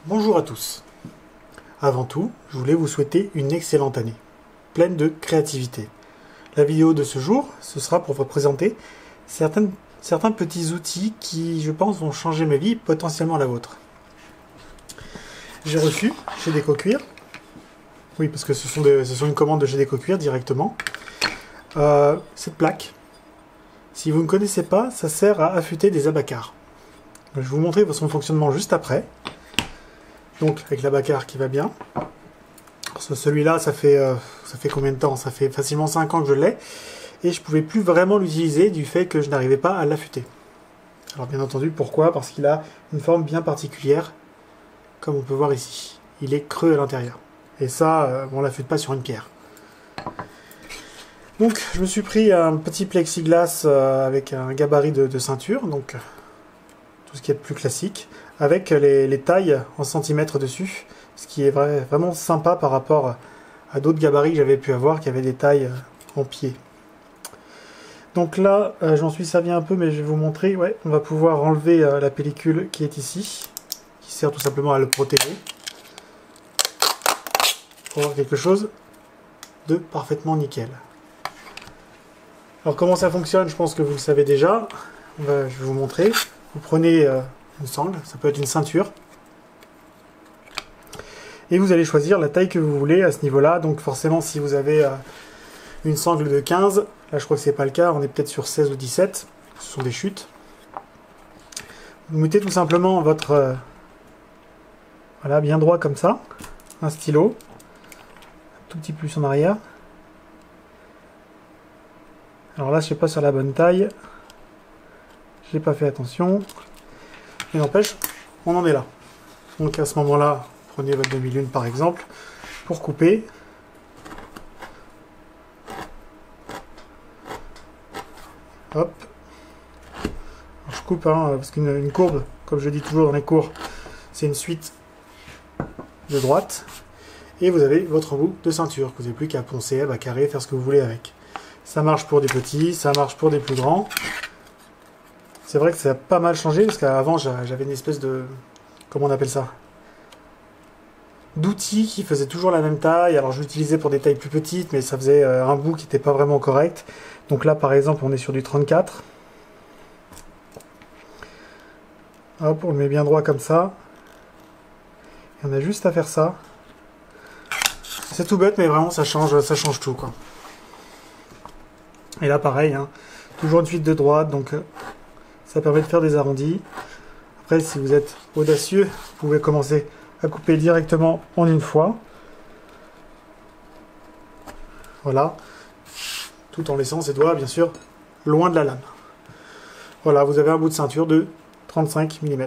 Bonjour à tous. Avant tout, je voulais vous souhaiter une excellente année, pleine de créativité. La vidéo de ce jour, ce sera pour vous présenter certains petits outils qui, je pense, vont changer ma vie, potentiellement la vôtre. J'ai reçu chez Déco-Cuir, oui parce que ce sont une commande de chez Déco-Cuir directement, cette plaque. Si vous ne connaissez pas, ça sert à affûter des abacars. Je vais vous montrer son fonctionnement juste après. Donc avec l'abacar qui va bien. Celui-là, ça fait combien de temps? Ça fait facilement 5 ans que je l'ai. Et je ne pouvais plus vraiment l'utiliser du fait que je n'arrivais pas à l'affûter. Alors bien entendu, pourquoi? Parce qu'il a une forme bien particulière, comme on peut voir ici. Il est creux à l'intérieur. Et ça, on ne l'affûte pas sur une pierre. Donc je me suis pris un petit plexiglas avec un gabarit de ceinture, donc tout ce qui est plus classique, avec les tailles en centimètres dessus, ce qui est vraiment sympa par rapport à d'autres gabarits que j'avais pu avoir qui avaient des tailles en pied. Donc là, j'en suis servi un peu, mais je vais vous montrer. Ouais, on va pouvoir enlever la pellicule qui est ici, qui sert tout simplement à le protéger, pour avoir quelque chose de parfaitement nickel. Alors comment ça fonctionne, je pense que vous le savez déjà. Je vais vous montrer. Vous prenez une sangle, ça peut être une ceinture, et vous allez choisir la taille que vous voulez à ce niveau-là. Donc forcément, si vous avez une sangle de 15, là je crois que c'est pas le cas, on est peut-être sur 16 ou 17, ce sont des chutes. Vous mettez tout simplement votre voilà, bien droit comme ça, un stylo, un tout petit plus en arrière. Alors là, je sais pas sur la bonne taille. J'ai pas fait attention. Mais n'empêche, on en est là. Donc à ce moment-là, prenez votre demi-lune par exemple, pour couper. Hop. Alors, je coupe, hein, parce qu'une courbe, comme je dis toujours dans les cours, c'est une suite de droite. Et vous avez votre bout de ceinture, que vous n'avez plus qu'à poncer, à carrer, faire ce que vous voulez avec. Ça marche pour des petits, ça marche pour des plus grands. C'est vrai que ça a pas mal changé, parce qu'avant j'avais une espèce de... comment on appelle ça? D'outils qui faisaient toujours la même taille. Alors je l'utilisais pour des tailles plus petites, mais ça faisait un bout qui n'était pas vraiment correct. Donc là par exemple on est sur du 34. Hop, on le met bien droit comme ça. Et on a juste à faire ça. C'est tout bête, mais vraiment ça change tout, quoi. Et là pareil, hein, toujours une suite de droite, donc... ça permet de faire des arrondis. Après, si vous êtes audacieux, vous pouvez commencer à couper directement en une fois. Voilà. Tout en laissant ses doigts, bien sûr, loin de la lame. Voilà, vous avez un bout de ceinture de 35 mm.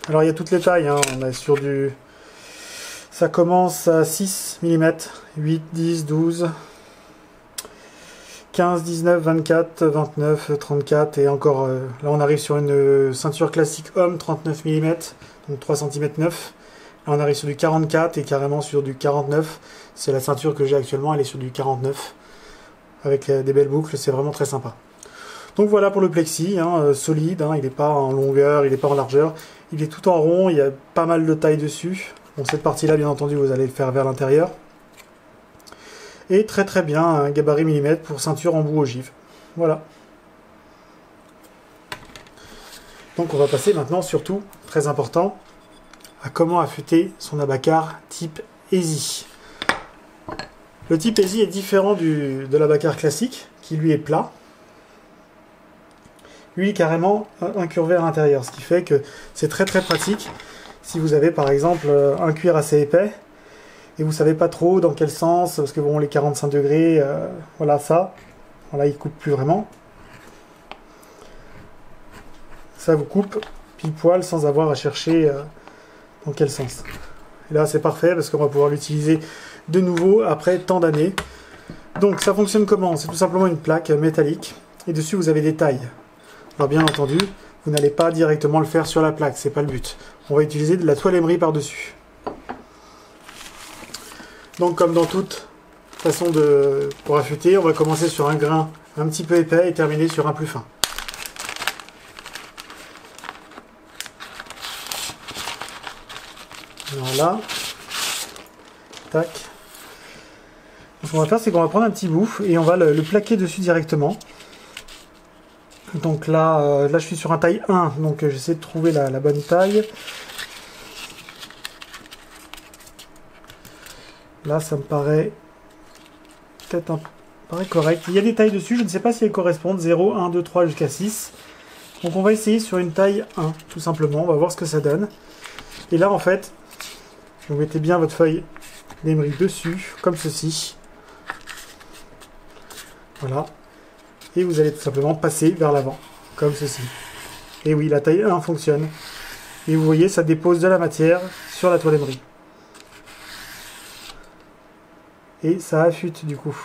Alors, il y a toutes les tailles. Hein. On est sur du... ça commence à 6 mm, 8, 10, 12... 15, 19, 24, 29, 34 et encore, là on arrive sur une ceinture classique homme 39 mm, donc 3 cm 9. Là on arrive sur du 44 et carrément sur du 49. C'est la ceinture que j'ai actuellement, elle est sur du 49 avec des belles boucles, c'est vraiment très sympa. Donc voilà pour le plexi, hein, solide, hein, il n'est pas en longueur, il n'est pas en largeur, il est tout en rond, il y a pas mal de taille dessus. Bon, cette partie là bien entendu vous allez le faire vers l'intérieur. Et très très bien, un gabarit millimètre pour ceinture en bout ogive. Voilà. Donc on va passer maintenant, surtout, très important, à comment affûter son abacar type EASY. Le type EASY est différent de l'abacar classique, qui lui est plat. Lui est carrément incurvé à l'intérieur, ce qui fait que c'est très très pratique si vous avez par exemple un cuir assez épais, et vous savez pas trop dans quel sens, parce que bon, les 45 degrés, voilà ça, voilà, il coupe plus vraiment. Ça vous coupe pile poil sans avoir à chercher dans quel sens. Et là c'est parfait parce qu'on va pouvoir l'utiliser de nouveau après tant d'années. Donc ça fonctionne comment? C'est tout simplement une plaque métallique, et dessus vous avez des tailles. Alors bien entendu, vous n'allez pas directement le faire sur la plaque, c'est pas le but. On va utiliser de la toile émery par-dessus. Donc comme dans toute façon pour affûter, on va commencer sur un grain un petit peu épais et terminer sur un plus fin. Voilà. Tac. Ce qu'on va faire, c'est qu'on va prendre un petit bout et on va le plaquer dessus directement. Donc là, je suis sur un taille 1, donc j'essaie de trouver la bonne taille. Là, ça me paraît peut-être correct. Il y a des tailles dessus, je ne sais pas si elles correspondent. 0, 1, 2, 3 jusqu'à 6. Donc on va essayer sur une taille 1, tout simplement. On va voir ce que ça donne. Et là, en fait, vous mettez bien votre feuille d'émery dessus, comme ceci. Voilà. Et vous allez tout simplement passer vers l'avant, comme ceci. Et oui, la taille 1 fonctionne. Et vous voyez, ça dépose de la matière sur la toile émery. Et ça affûte du coup.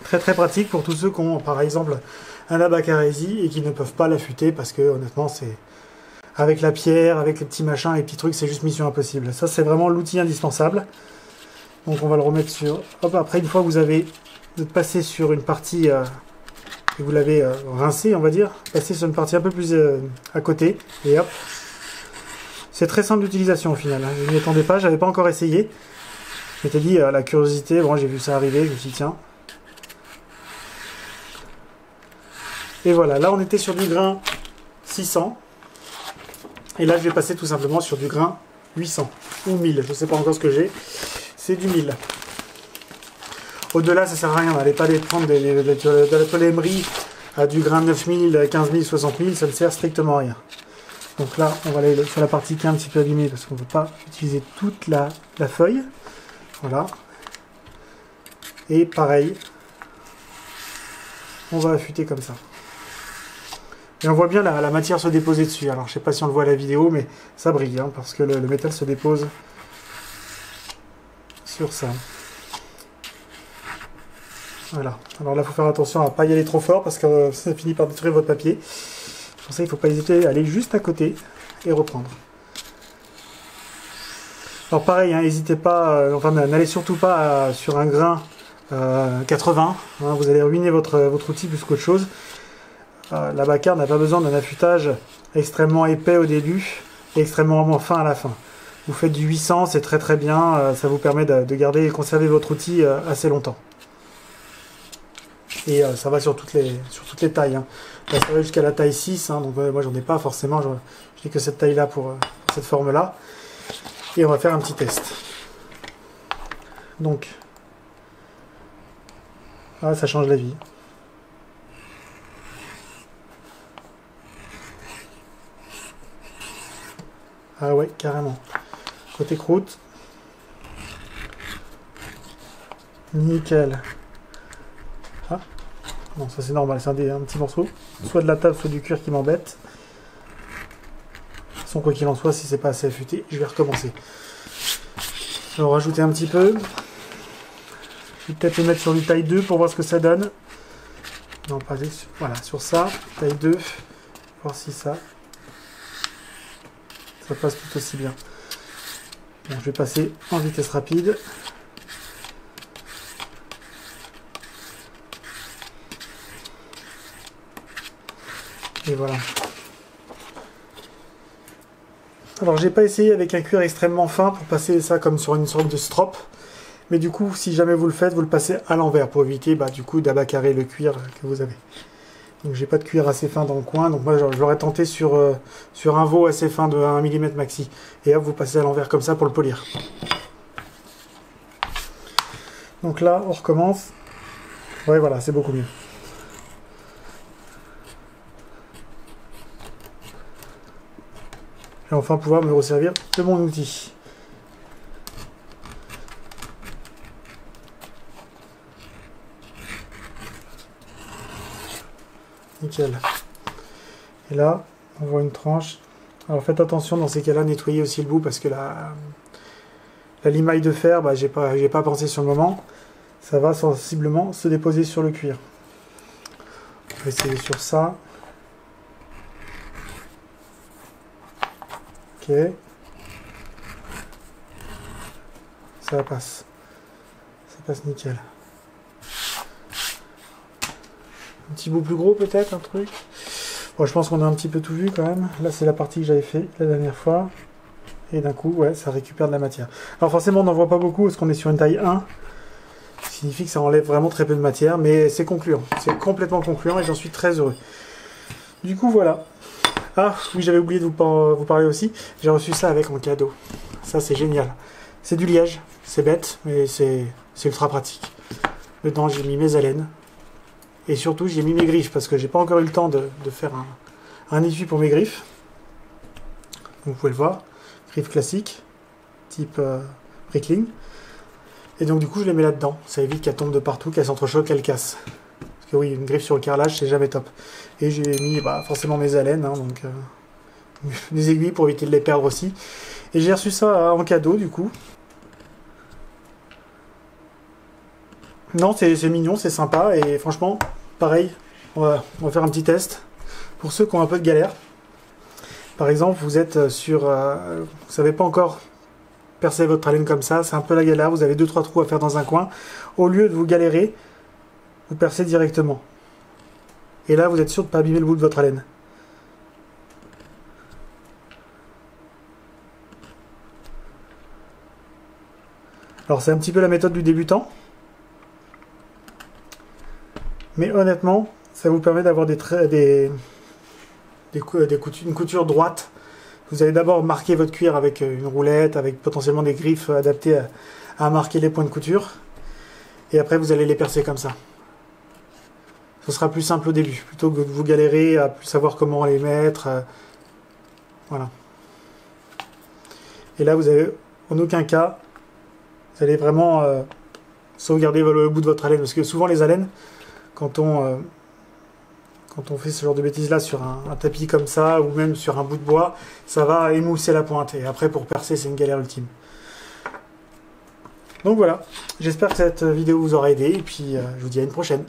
Très très pratique pour tous ceux qui ont par exemple un abacarésie et qui ne peuvent pas l'affûter parce que honnêtement c'est avec la pierre, avec les petits machins, les petits trucs, c'est juste mission impossible. Ça c'est vraiment l'outil indispensable. Donc on va le remettre sur... Hop, après une fois que vous avez passé sur une partie et vous l'avez rincé on va dire, passez sur une partie un peu plus à côté et hop. C'est très simple d'utilisation au final. Je ne m'y attendais pas, j'avais pas encore essayé. Je m'étais dit, la curiosité, bon, j'ai vu ça arriver, je me suis dit, tiens. Et voilà, là on était sur du grain 600. Et là je vais passer tout simplement sur du grain 800 ou 1000. Je ne sais pas encore ce que j'ai. C'est du 1000. Au-delà, ça sert à rien. N'allez pas les prendre de la toile émery à du grain 9000, 15000, 60000. Ça ne sert strictement à rien. Donc là, on va aller sur la partie qui est un petit peu abîmée parce qu'on ne peut pas utiliser toute la feuille. Voilà. Et pareil, on va affûter comme ça. Et on voit bien la matière se déposer dessus. Alors je sais pas si on le voit à la vidéo, mais ça brille, hein, parce que le métal se dépose sur ça. Voilà. Alors là, il faut faire attention à ne pas y aller trop fort, parce que ça finit par détruire votre papier. Pour ça, il ne faut pas hésiter à aller juste à côté et reprendre. Alors pareil, n'hésitez pas, enfin n'allez surtout pas sur un grain 80, hein, vous allez ruiner votre outil plus qu'autre chose. La bacarre n'a pas besoin d'un affûtage extrêmement épais au début et extrêmement fin à la fin. Vous faites du 800, c'est très très bien, ça vous permet de garder et conserver votre outil assez longtemps. Et ça va sur toutes les tailles. Hein. Là, ça va jusqu'à la taille 6, hein, donc moi j'en ai pas forcément, je n'ai que cette taille là pour cette forme là. Et on va faire un petit test. Donc, ah, ça change la vie. Ah ouais, carrément. Côté croûte. Nickel. Ah, non, ça c'est normal, c'est un petit morceau. Soit de la table, soit du cuir qui m'embête. De toute façon, quoi qu'il en soit, si c'est pas assez affûté, je vais recommencer. Je vais en rajouter un petit peu. Je vais peut-être le mettre sur du taille 2 pour voir ce que ça donne. Non, pas sur, voilà, sur ça, taille 2. Voir si ça passe tout aussi bien. Bon, je vais passer en vitesse rapide. Et voilà. Alors j'ai pas essayé avec un cuir extrêmement fin pour passer ça comme sur une sorte de strop. Mais du coup, si jamais vous le faites, vous le passez à l'envers pour éviter du coup d'abacarer le cuir que vous avez. Donc j'ai pas de cuir assez fin dans le coin, donc moi je l'aurais tenté sur un veau assez fin de 1 mm maxi. Et hop, vous passez à l'envers comme ça pour le polir. Donc là, on recommence. Ouais, voilà, c'est beaucoup mieux. Je vais enfin pouvoir me resservir de mon outil. Nickel. Et là, on voit une tranche. Alors faites attention dans ces cas-là, nettoyez aussi le bout parce que la limaille de fer, j'ai pas pensé sur le moment. Ça va sensiblement se déposer sur le cuir. On va essayer sur ça. Ok. Ça passe. Ça passe nickel. Un petit bout plus gros peut-être, un truc. Bon, je pense qu'on a un petit peu tout vu quand même. Là c'est la partie que j'avais fait la dernière fois. et d'un coup, ouais, ça récupère de la matière. Alors forcément, on n'en voit pas beaucoup parce qu'on est sur une taille 1. Ce qui signifie que ça enlève vraiment très peu de matière, mais c'est concluant. C'est complètement concluant et j'en suis très heureux. Du coup, voilà. Ah, oui, j'avais oublié de vous parler aussi. J'ai reçu ça avec en cadeau. Ça, c'est génial. C'est du liège. C'est bête, mais c'est ultra pratique. Dedans, j'ai mis mes haleines. Et surtout, j'ai mis mes griffes, parce que j'ai pas encore eu le temps de faire un étui pour mes griffes. Donc, vous pouvez le voir. Griffes classiques, type Prickling. Et donc, du coup, je les mets là-dedans. Ça évite qu'elles tombent de partout, qu'elles s'entrechoquent, qu'elles cassent. Parce que oui, une griffe sur le carrelage, c'est jamais top. Et j'ai mis forcément mes haleines, hein, donc des aiguilles pour éviter de les perdre aussi. Et j'ai reçu ça en cadeau, du coup. Non, c'est mignon, c'est sympa, et franchement, pareil, on va faire un petit test. Pour ceux qui ont un peu de galère, par exemple, vous êtes sur... vous savez pas encore percer votre haleine comme ça, c'est un peu la galère, vous avez 2-3 trous à faire dans un coin. Au lieu de vous galérer, vous percez directement. Et là, vous êtes sûr de ne pas abîmer le bout de votre haleine. Alors, c'est un petit peu la méthode du débutant. Mais honnêtement, ça vous permet d'avoir une couture droite. Vous allez d'abord marquer votre cuir avec une roulette, avec potentiellement des griffes adaptées à marquer les points de couture. Et après, vous allez les percer comme ça. Ce sera plus simple au début, plutôt que de vous galérer à plus savoir comment les mettre. Voilà. Et là, vous avez en aucun cas, vous allez vraiment sauvegarder le bout de votre haleine. Parce que souvent, les haleines, quand on fait ce genre de bêtises là sur un tapis comme ça, ou même sur un bout de bois, ça va émousser la pointe. Et après, pour percer, c'est une galère ultime. Donc voilà, j'espère que cette vidéo vous aura aidé, et puis je vous dis à une prochaine.